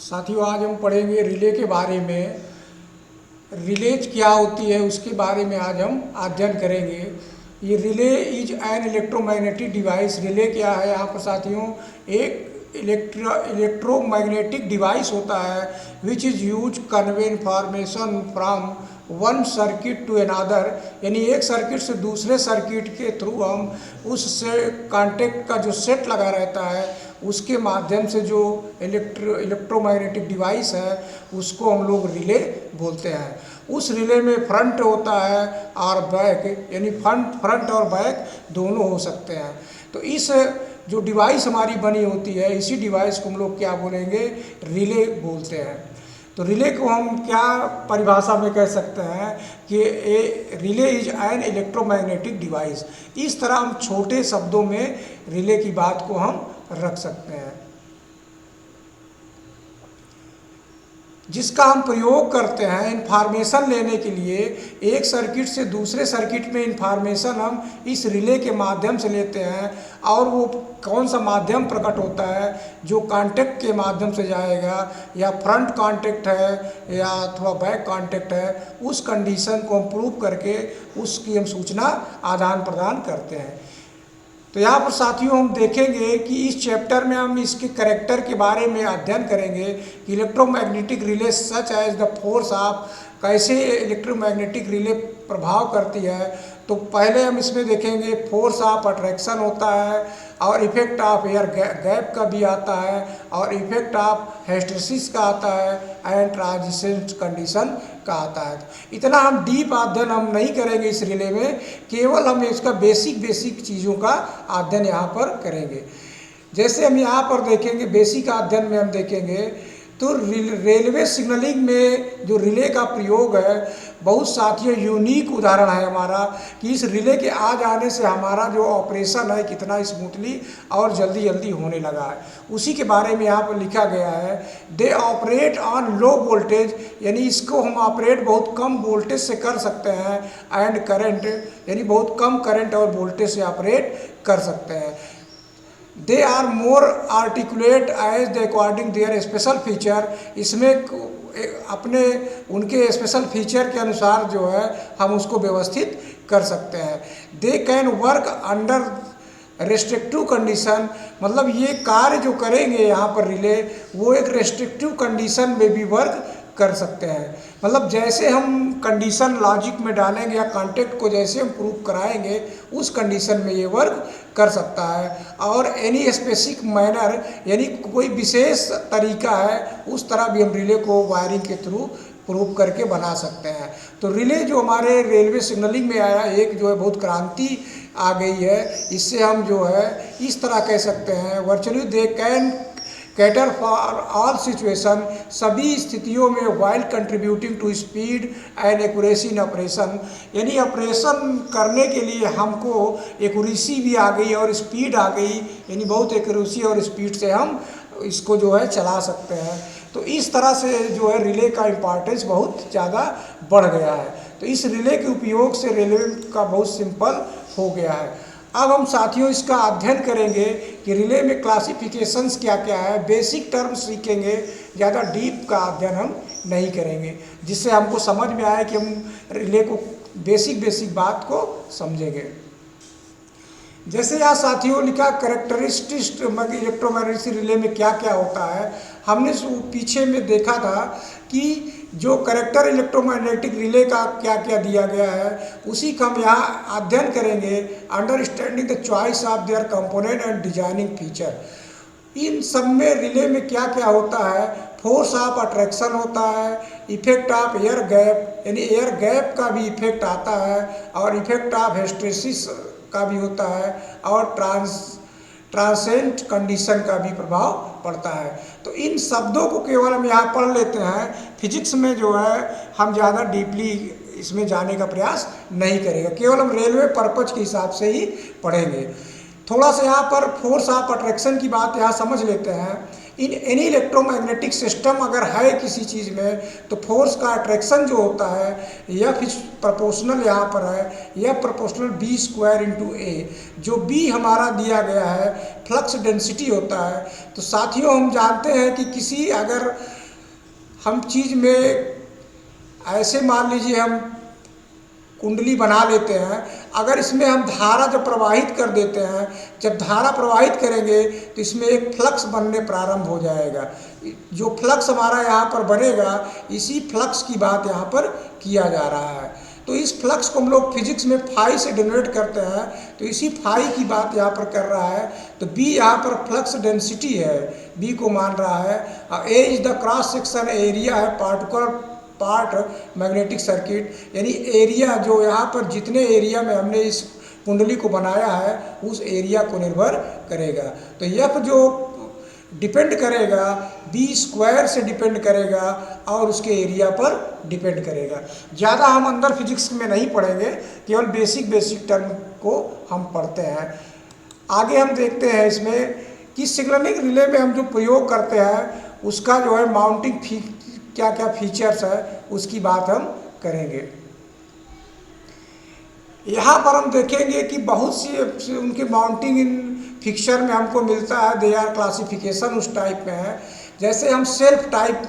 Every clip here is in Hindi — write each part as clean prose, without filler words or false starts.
साथियों, आज हम पढ़ेंगे रिले के बारे में। रिलेज क्या होती है उसके बारे में आज हम अध्ययन करेंगे। ये relay is an electromagnetic device. Relay क्या है यहाँ पर साथियों? एक इलेक्ट्रोमैग्नेटिक डिवाइस होता है which is use convey information from one circuit to another, यानी एक सर्किट से दूसरे सर्किट के थ्रू हम उससे कांटेक्ट का जो सेट लगा रहता है उसके माध्यम से जो इलेक्ट्रोमैग्नेटिक डिवाइस है उसको हम लोग रिले बोलते हैं। उस रिले में फ्रंट होता है और बैक, यानी फ्रंट और बैक दोनों हो सकते हैं। तो इस जो डिवाइस हमारी बनी होती है, इसी डिवाइस को हम लोग क्या बोलेंगे? रिले बोलते हैं। तो रिले को हम क्या परिभाषा में कह सकते हैं कि a relay is an electromagnetic device. इस तरह हम छोटे शब्दों में रिले की बात को हम रख सकते हैं, जिसका हम प्रयोग करते हैं इंफॉर्मेशन लेने के लिए। एक सर्किट से दूसरे सर्किट में इंफॉर्मेशन हम इस रिले के माध्यम से लेते हैं, और वो कौन सा माध्यम प्रकट होता है? जो कांटेक्ट के माध्यम से जाएगा, या फ्रंट कांटेक्ट है या अथवा बैक कांटेक्ट है, उस कंडीशन को हम प्रूव करके उसकी हम सूचना आदान प्रदान करते हैं। तो यहाँ पर साथियों हम देखेंगे कि इस चैप्टर में हम इसके कैरेक्टर के बारे में अध्ययन करेंगे कि electromagnetic relay such as the force of, कैसे इलेक्ट्रोमैग्नेटिक रिले प्रभाव करती है। तो पहले हम इसमें देखेंगे फोर्स ऑफ अट्रैक्शन होता है, और इफेक्ट ऑफ एयर गैप का भी आता है, और इफेक्ट ऑफ हिस्टैरिसीस का आता है, एंड ट्रांजिशन कंडीशन का आता है। इतना हम डीप अध्ययन हम नहीं करेंगे इस रिले में, केवल हम इसका बेसिक चीज़ों का अध्ययन यहाँ पर करेंगे। जैसे हम यहाँ पर देखेंगे, बेसिक अध्ययन में हम देखेंगे तो रेलवे सिग्नलिंग में जो रिले का प्रयोग है, बहुत साथियों यूनिक उदाहरण है हमारा कि इस रिले के आ जाने से हमारा जो ऑपरेशन है कितना स्मूथली और जल्दी होने लगा है। उसी के बारे में यहाँ पर लिखा गया है, they operate on low voltage, यानी इसको हम ऑपरेट बहुत कम वोल्टेज से कर सकते हैं, एंड करंट, यानी बहुत कम करंट और वोल्टेज से ऑपरेट कर सकते हैं। They are more articulate as the according their special feature, इसमें अपने उनके स्पेशल फीचर के अनुसार जो है हम उसको व्यवस्थित कर सकते हैं। They can work under restrictive condition, मतलब ये कार्य जो करेंगे यहाँ पर रिले, वो एक रेस्ट्रिक्टिव कंडीशन में भी वर्क कर सकते हैं। मतलब जैसे हम कंडीशन लॉजिक में डालेंगे या कॉन्टेक्ट को जैसे हम प्रूव कराएंगे, उस कंडीशन में ये वर्क कर सकता है। और एनी स्पेसिफिक मैनर, यानी कोई विशेष तरीका है, उस तरह भी हम रिले को वायरिंग के थ्रू प्रूव करके बना सकते हैं। तो रिले जो हमारे रेलवे सिग्नलिंग में आया, एक जो है बहुत क्रांति आ गई है। इससे हम जो है इस तरह कह सकते हैं, virtually they can cater for all situation, सभी स्थितियों में, while contributing to speed and accuracy in operation, यानी ऑपरेशन करने के लिए हमको एक्यूरेसी भी आ गई और स्पीड आ गई, यानी बहुत एक्यूरेसी और स्पीड से हम इसको जो है चला सकते हैं। तो इस तरह से जो है रिले का इम्पॉर्टेंस बहुत ज़्यादा बढ़ गया है। तो इस रिले के उपयोग से रेलवे का बहुत सिंपल हो गया है। अब हम साथियों इसका अध्ययन करेंगे कि रिले में क्लासिफिकेशंस क्या क्या है, बेसिक टर्म्स सीखेंगे, ज़्यादा डीप का अध्ययन हम नहीं करेंगे, जिससे हमको समझ में आए कि हम रिले को बेसिक बात को समझेंगे। जैसे यहाँ साथियों लिखा कैरेक्टरिस्टिक्स इलेक्ट्रोमैग्नेटिक रिले में क्या क्या होता है। हमने पीछे में देखा था कि जो कैरेक्टर इलेक्ट्रोमैग्नेटिक रिले का क्या क्या दिया गया है, उसी का हम यहाँ अध्ययन करेंगे। Understanding the choice of their component and designing feature, इन सब में रिले में क्या क्या होता है। फोर्स ऑफ अट्रैक्शन होता है, इफेक्ट ऑफ एयर गैप, यानी एयर गैप का भी इफेक्ट आता है, और इफेक्ट ऑफ हिस्टैरिसीस का भी होता है, और ट्रांसेंट कंडीशन का भी प्रभाव पड़ता है। तो इन शब्दों को केवल हम यहाँ पढ़ लेते हैं, फिजिक्स में जो है हम ज़्यादा डीपली इसमें जाने का प्रयास नहीं करेंगे, केवल हम रेलवे पर्पज के हिसाब से ही पढ़ेंगे। थोड़ा सा यहाँ पर फोर्स ऑफ अट्रैक्शन की बात यहाँ समझ लेते हैं। इन एनी इलेक्ट्रोमैग्नेटिक सिस्टम अगर है किसी चीज़ में, तो फोर्स का अट्रैक्शन जो होता है यह प्रोपोर्शनल यहाँ पर है, यह प्रोपोर्शनल बी स्क्वायर इंटू ए, जो बी हमारा दिया गया है फ्लक्स डेंसिटी होता है। तो साथियों हम जानते हैं कि किसी अगर हम चीज़ में ऐसे मान लीजिए हम कुंडली बना लेते हैं, अगर इसमें हम धारा जब प्रवाहित कर देते हैं, जब धारा प्रवाहित करेंगे तो इसमें एक फ्लक्स बनने प्रारंभ हो जाएगा। जो फ्लक्स हमारा यहाँ पर बनेगा, इसी फ्लक्स की बात यहाँ पर किया जा रहा है। तो इस फ्लक्स को हम लोग फिजिक्स में फाई से डिनोट करते हैं, तो इसी फाई की बात यहाँ पर कर रहा है। तो बी यहाँ पर फ्लक्स डेंसिटी है, बी को मान रहा है। A is the cross section area है पार्टिकुलर पार्ट मैग्नेटिक सर्किट, यानी एरिया जो यहाँ पर जितने एरिया में हमने इस कुंडली को बनाया है उस एरिया को निर्भर करेगा। तो एफ जो डिपेंड करेगा बी स्क्वायर से डिपेंड करेगा और उसके एरिया पर डिपेंड करेगा। ज़्यादा हम अंदर फिजिक्स में नहीं पढ़ेंगे, केवल बेसिक टर्म को हम पढ़ते हैं। आगे हम देखते हैं इसमें कि सिग्नलिंग रिले में हम जो प्रयोग करते हैं उसका जो है माउंटिंग क्या क्या फीचर्स है उसकी बात हम करेंगे। यहाँ पर हम देखेंगे कि बहुत सी उनके माउंटिंग इन फिक्चर में हमको मिलता है, दे आर क्लासिफिकेशन उस टाइप में है। जैसे हम सेल्फ टाइप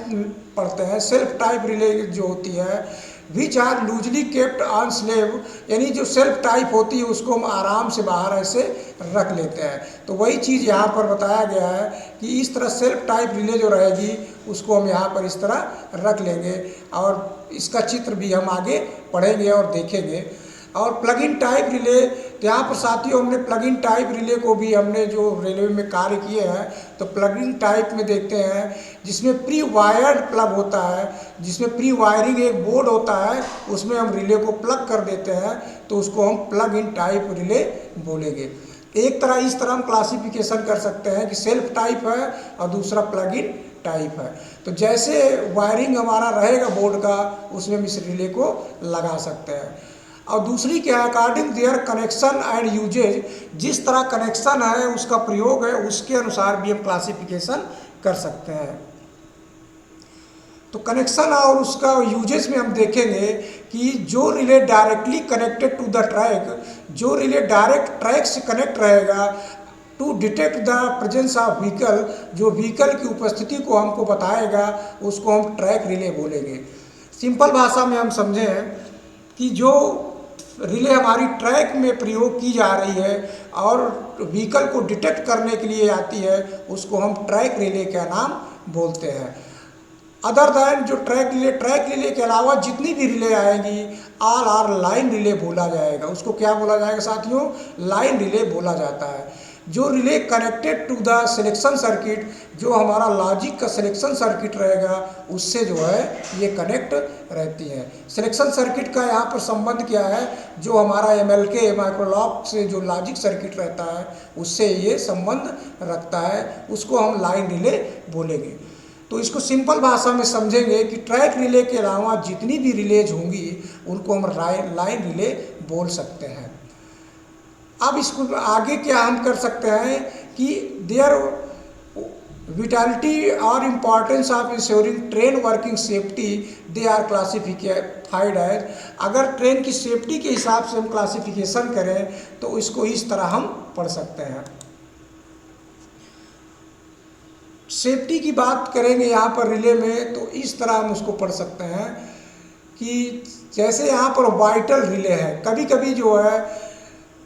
पढ़ते हैं, सेल्फ टाइप रिले जो होती है which are loosely kept on slave, यानी जो सेल्फ टाइप होती है उसको हम आराम से बाहर ऐसे रख लेते हैं। तो वही चीज़ यहाँ पर बताया गया है कि इस तरह सेल्फ टाइप रिले जो रहेगी उसको हम यहाँ पर इस तरह रख लेंगे, और इसका चित्र भी हम आगे पढ़ेंगे और देखेंगे। और प्लग इन टाइप रिले, तो यहाँ पर साथियों हमने प्लग इन टाइप रिले को भी हमने जो रेलवे में कार्य किए हैं, तो प्लग इन टाइप में देखते हैं जिसमें प्री वायर्ड प्लग होता है, जिसमें प्री वायरिंग एक बोर्ड होता है, उसमें हम रिले को प्लग कर देते हैं, तो उसको हम प्लग इन टाइप रिले बोलेंगे। एक तरह इस तरह हम क्लासिफिकेशन कर सकते हैं कि सेल्फ टाइप है और दूसरा प्लग इन टाइप है। तो जैसे वायरिंग हमारा रहेगा बोर्ड का, उसमें हम इस रिले को लगा सकते हैं। और दूसरी क्या है, according their connection and usages, जिस तरह कनेक्शन है उसका प्रयोग है उसके अनुसार भी हम क्लासिफिकेशन कर सकते हैं। तो कनेक्शन और उसका यूजेज में हम देखेंगे कि जो relay directly connected to the track, जो रिले डायरेक्ट ट्रैक से कनेक्ट रहेगा to detect the presence of vehicle, जो व्हीकल की उपस्थिति को हमको बताएगा उसको हम ट्रैक रिले बोलेंगे। सिंपल भाषा में हम समझें कि जो रिले हमारी ट्रैक में प्रयोग की जा रही है और व्हीकल को डिटेक्ट करने के लिए आती है उसको हम ट्रैक रिले का नाम बोलते हैं। अदर दैन जो ट्रैक रिले के अलावा जितनी भी रिले आएंगी ऑल आर लाइन रिले बोला जाएगा। उसको क्या बोला जाएगा साथियों, लाइन रिले बोला जाता है। जो relay connected to the selection circuit, जो हमारा लॉजिक का सिलेक्शन सर्किट रहेगा उससे जो है ये कनेक्ट रहती है। सिलेक्शन सर्किट का यहाँ पर संबंध क्या है, जो हमारा MLK माइक्रोलॉक से जो लॉजिक सर्किट रहता है उससे ये संबंध रखता है, उसको हम लाइन रिले बोलेंगे। तो इसको सिंपल भाषा में समझेंगे कि ट्रैक रिले के अलावा जितनी भी रिलेज होंगी उनको हम लाइन रिले बोल सकते हैं। अब इसको आगे क्या हम कर सकते हैं कि देयर विटैलिटी और importance of ensuring train working safety, they are classified as, अगर ट्रेन की सेफ्टी के हिसाब से हम क्लासिफिकेशन करें तो इसको इस तरह हम पढ़ सकते हैं। सेफ्टी की बात करेंगे यहाँ पर रिले में तो इस तरह हम उसको पढ़ सकते हैं कि जैसे यहाँ पर वाइटल रिले है, कभी कभी जो है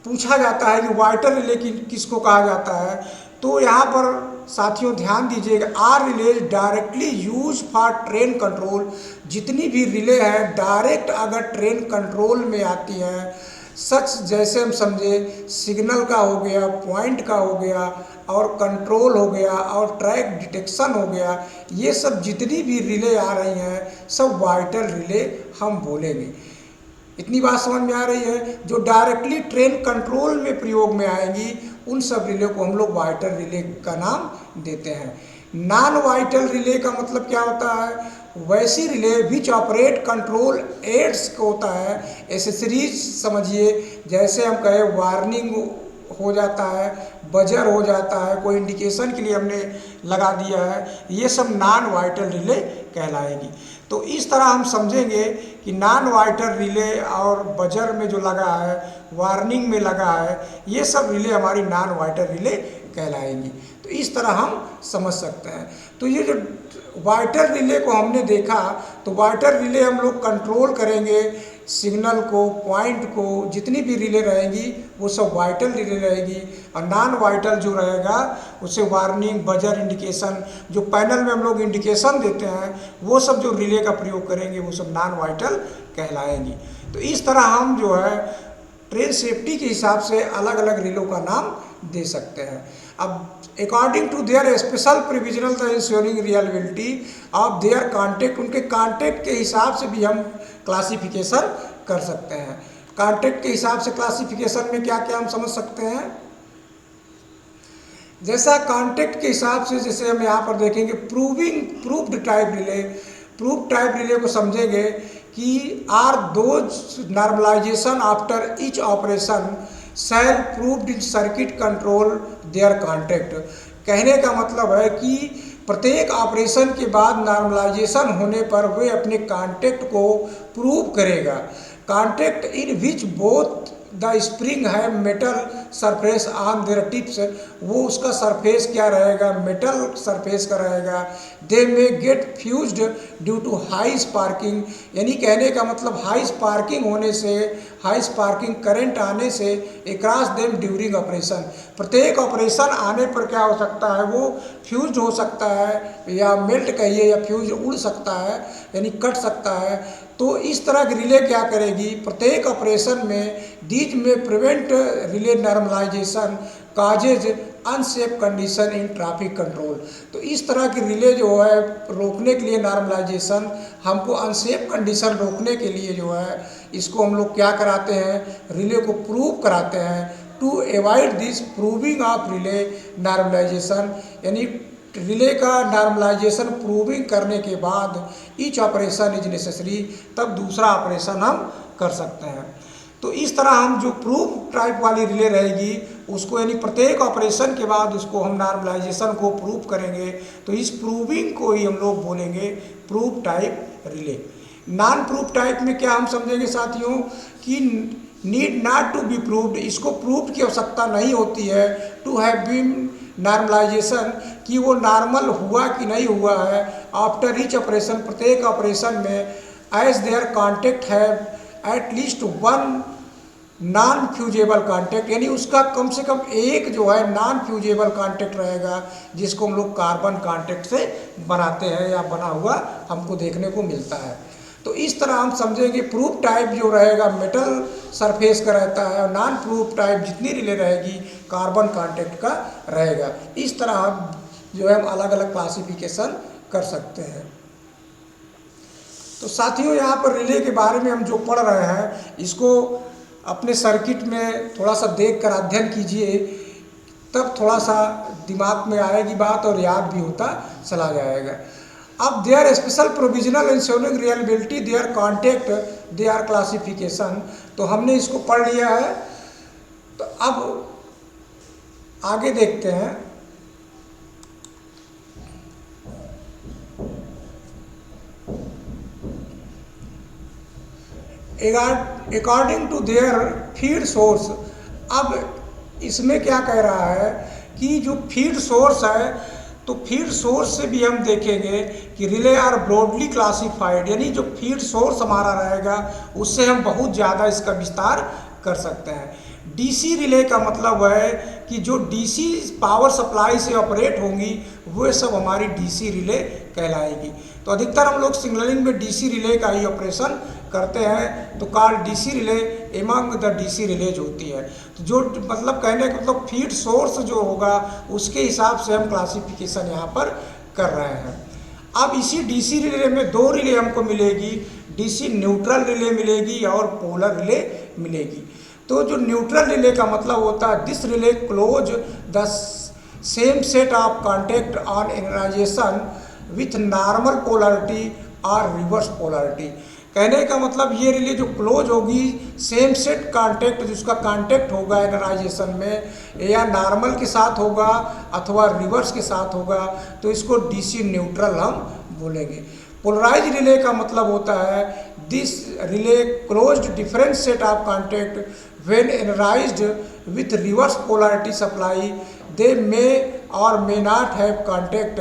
पूछा जाता है कि वाइटल रिले किसको कहा जाता है, तो यहाँ पर साथियों ध्यान दीजिएगा, are relay directly use for train control, जितनी भी रिले हैं डायरेक्ट अगर ट्रेन कंट्रोल में आती हैं, सच जैसे हम समझे सिग्नल का हो गया, पॉइंट का हो गया और कंट्रोल हो गया और ट्रैक डिटेक्शन हो गया, ये सब जितनी भी रिले आ रही हैं सब वाइटल रिले हम बोलेंगे। इतनी बात समझ में आ रही है। जो डायरेक्टली ट्रेन कंट्रोल में प्रयोग में आएंगी उन सब रिले को हम लोग वाइटल रिले का नाम देते हैं। नॉन वाइटल रिले का मतलब क्या होता है, वैसी रिले विच ऑपरेट कंट्रोल एड्स को होता है, एसेसरीज समझिए, जैसे हम कहें वार्निंग हो जाता है, बजर हो जाता है, कोई इंडिकेशन के लिए हमने लगा दिया है, ये सब नॉन वाइटल रिले कहलाएगी। तो इस तरह हम समझेंगे कि नॉन वाइटल रिले और बजर में जो लगा है वार्निंग में लगा है, ये सब रिले हमारी नॉन वाइटल रिले कहलाएंगी। तो इस तरह हम समझ सकते हैं। तो ये जो वाइटल रिले को हमने देखा, तो वाइटल रिले हम लोग कंट्रोल करेंगे सिग्नल को, पॉइंट को, जितनी भी रिले रहेंगी वो सब वाइटल रिले रहेगी। और नॉन वाइटल जो रहेगा उसे वार्निंग, बजर, इंडिकेशन, जो पैनल में हम लोग इंडिकेशन देते हैं वो सब जो रिले का प्रयोग करेंगे वो सब नॉन वाइटल कहलाएंगी। तो इस तरह हम जो है ट्रेन सेफ्टी के हिसाब से अलग अलग रिलों का नाम दे सकते हैं। अब according to their special provisional the ensuring reliability of their contact, उनके कॉन्टेक्ट के हिसाब से भी हम क्लासिफिकेशन कर सकते हैं। कॉन्टेक्ट के हिसाब से क्लासिफिकेशन में क्या क्या हम समझ सकते हैं, जैसा कॉन्टेक्ट के हिसाब से, जैसे हम यहाँ पर देखेंगे proved type relay. Proved type relay को समझेंगे कि are those normalization after each operation shall proved in circuit control their contact. कहने का मतलब है कि प्रत्येक ऑपरेशन के बाद नॉर्मलाइजेशन होने पर वे अपने कॉन्टेक्ट को प्रूव करेगा। Contact in which both the spring है metal surface on their tips, वो उसका सरफेस क्या रहेगा, मेटल सरफेस का रहेगा। They may get fused due to high sparking, यानी कहने का मतलब हाई स्पार्किंग होने से, हाई स्पार्किंग करंट आने से अक्रॉस देम ड्यूरिंग ऑपरेशन। प्रत्येक ऑपरेशन आने पर क्या हो सकता है, वो फ्यूज हो सकता है या मेल्ट कहिए या फ्यूज उड़ सकता है, यानी कट सकता है। तो इस तरह की रिले क्या करेगी, प्रत्येक ऑपरेशन में दीज में prevent relay normalization causes unsafe condition in traffic control. तो इस तरह की रिले जो है रोकने के लिए नॉर्मलाइजेशन, हमको अनसेफ कंडीशन रोकने के लिए जो है इसको हम लोग क्या कराते हैं, रिले को प्रूव कराते हैं। To avoid this proving of relay normalization, यानी रिले का नॉर्मलाइजेशन प्रूविंग करने के बाद ईच ऑपरेशन इज नेसेसरी, तब दूसरा ऑपरेशन हम कर सकते हैं। तो इस तरह हम जो प्रूव टाइप वाली रिले रहेगी उसको, यानी प्रत्येक ऑपरेशन के बाद उसको हम नॉर्मलाइजेशन को प्रूव करेंगे, तो इस प्रूविंग को ही हम लोग बोलेंगे prove type relay. Non prove type में क्या हम समझेंगे साथियों कि need not to be proved, इसको प्रूव की आवश्यकता नहीं होती है। टू हैव बीन नॉर्मलाइजेशन, कि वो नॉर्मल हुआ कि नहीं हुआ है। आफ्टर ईच ऑपरेशन, प्रत्येक ऑपरेशन में as their contact have at least one non fusible contact, यानी उसका कम से कम एक जो है नॉन फ्यूजेबल कॉन्टेक्ट रहेगा, जिसको हम लोग कार्बन कॉन्टेक्ट से बनाते हैं या बना हुआ हमको देखने को मिलता है। तो इस तरह हम समझेंगे प्रूफ टाइप जो रहेगा मेटल सरफेस का रहता है, और नॉन प्रूफ टाइप जितनी रिले रहेगी कार्बन कॉन्टेक्ट का रहेगा। इस तरह हम जो है हम अलग अलग क्लासिफिकेशन कर सकते हैं। तो साथियों यहाँ पर रिले के बारे में हम जो पढ़ रहे हैं इसको अपने सर्किट में थोड़ा सा देख कर अध्ययन कीजिए, तब थोड़ा सा दिमाग में आएगी बात और याद भी होता चला जाएगा। अब their special provisional ensuring reliability their contact their classification, तो हमने इसको पढ़ लिया है। तो अब आगे देखते हैं। According to their feed source, अब इसमें क्या कह रहा है कि जो फीड सोर्स है, तो फीड सोर्स से भी हम देखेंगे कि रिले आर ब्रॉडली क्लासिफाइड, यानी जो फीड सोर्स हमारा रहेगा उससे हम बहुत ज़्यादा इसका विस्तार कर सकते हैं। डीसी रिले का मतलब है कि जो डीसी पावर सप्लाई से ऑपरेट होंगी वो सब हमारी डीसी रिले कहलाएगी। तो अधिकतर हम लोग सिग्नलिंग में डीसी रिले का ही ऑपरेशन करते हैं, तो call DC relay among the DC release होती है। तो जो मतलब कहने का मतलब फीड सोर्स जो होगा उसके हिसाब से हम क्लासिफिकेशन यहाँ पर कर रहे हैं। अब इसी डीसी रिले में दो रिले हमको मिलेगी, डीसी न्यूट्रल रिले मिलेगी और पोलर रिले मिलेगी। तो जो न्यूट्रल रिले का मतलब होता है this relay close the same set of contact on energisation with normal polarity और रिवर्स पोलरिटी। कहने का मतलब ये रिले जो क्लोज होगी सेम सेट कांटेक्ट, जिसका कांटेक्ट होगा एनर्जाइजेशन में या नॉर्मल के साथ होगा अथवा रिवर्स के साथ होगा, तो इसको डीसी न्यूट्रल हम बोलेंगे। पोलराइज रिले का मतलब होता है this relay closed different set of contact When energized with reverse polarity supply, they may or may not have contact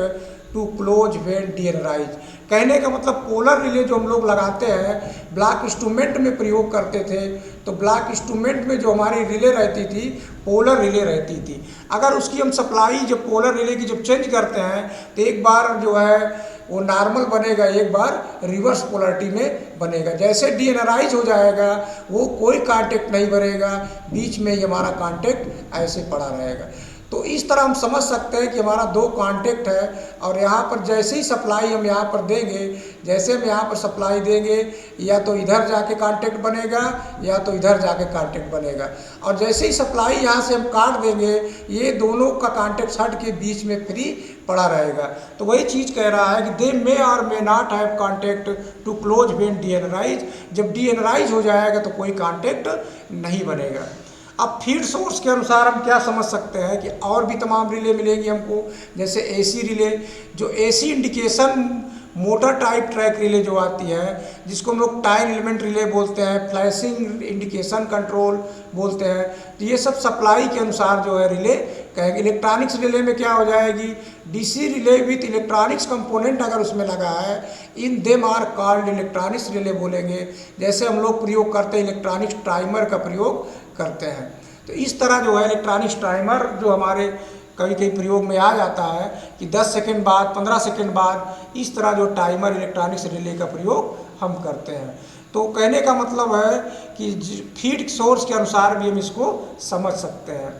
to close when de-energized। कहने का मतलब पोलर रिले जो हम लोग लगाते हैं, ब्लॉक इंस्ट्रूमेंट में प्रयोग करते थे, तो ब्लॉक इंस्ट्रूमेंट में जो हमारी रिले रहती थी पोलर रिले रहती थी। अगर उसकी हम सप्लाई जब पोलर रिले की जब चेंज करते हैं तो एक बार जो है वो नॉर्मल बनेगा, एक बार रिवर्स पोलरिटी में बनेगा। जैसे डीएनराइज हो जाएगा वो कोई कांटेक्ट नहीं बनेगा, बीच में ही हमारा कांटेक्ट ऐसे पड़ा रहेगा। तो इस तरह हम समझ सकते हैं कि हमारा दो कांटेक्ट है और यहाँ पर जैसे ही सप्लाई हम यहाँ पर देंगे, जैसे हम यहाँ पर सप्लाई देंगे या तो इधर जाके कांटेक्ट बनेगा या तो इधर जाके कांटेक्ट बनेगा, और जैसे ही सप्लाई यहाँ से हम काट देंगे ये दोनों का कांटेक्ट हट के बीच में फ्री पड़ा रहेगा। तो वही चीज़ कह रहा है कि they may or may not have contact to close when deenergised. जब डीएनराइज हो जाएगा तो कोई कांटेक्ट नहीं बनेगा। अब फीड सोर्स के अनुसार हम क्या समझ सकते हैं कि और भी तमाम रिले मिलेंगी हमको, जैसे एसी रिले, जो AC indication motor type track relay जो आती है, जिसको हम लोग टाइम एलिमेंट रिले बोलते हैं, फ्लैशिंग इंडिकेशन कंट्रोल बोलते हैं। तो ये सब सप्लाई के अनुसार जो है रिले कहेंगे। इलेक्ट्रॉनिक्स रिले में क्या हो जाएगी, DC relay with electronics component अगर उसमें लगा है, in them are called electronics relay बोलेंगे। जैसे हम लोग प्रयोग करते हैं इलेक्ट्रॉनिक्स टाइमर का प्रयोग करते हैं। तो इस तरह जो है इलेक्ट्रॉनिक्स टाइमर जो हमारे कभी कभी प्रयोग में आ जाता है कि 10 सेकंड बाद, 15 सेकंड बाद, इस तरह जो टाइमर इलेक्ट्रॉनिक्स रिले का प्रयोग हम करते हैं। तो कहने का मतलब है कि फीड सोर्स के अनुसार भी हम इसको समझ सकते हैं।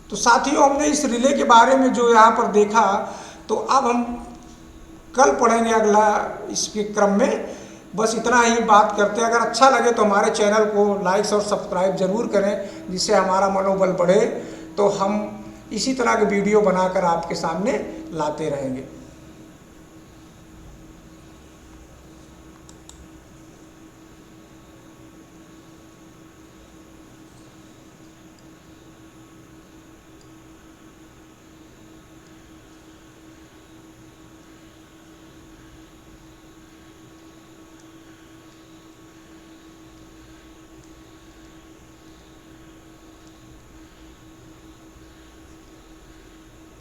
तो साथियों हमने इस रिले के बारे में जो यहाँ पर देखा, तो अब हम कल पढ़ेंगे अगला इसके क्रम में। बस इतना ही बात करते हैं। अगर अच्छा लगे तो हमारे चैनल को लाइक्स और सब्सक्राइब ज़रूर करें, जिससे हमारा मनोबल बढ़े। तो हम इसी तरह के वीडियो बनाकर आपके सामने लाते रहेंगे।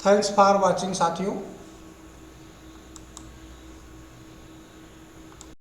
थैंक्स फॉर वॉचिंग साथियों।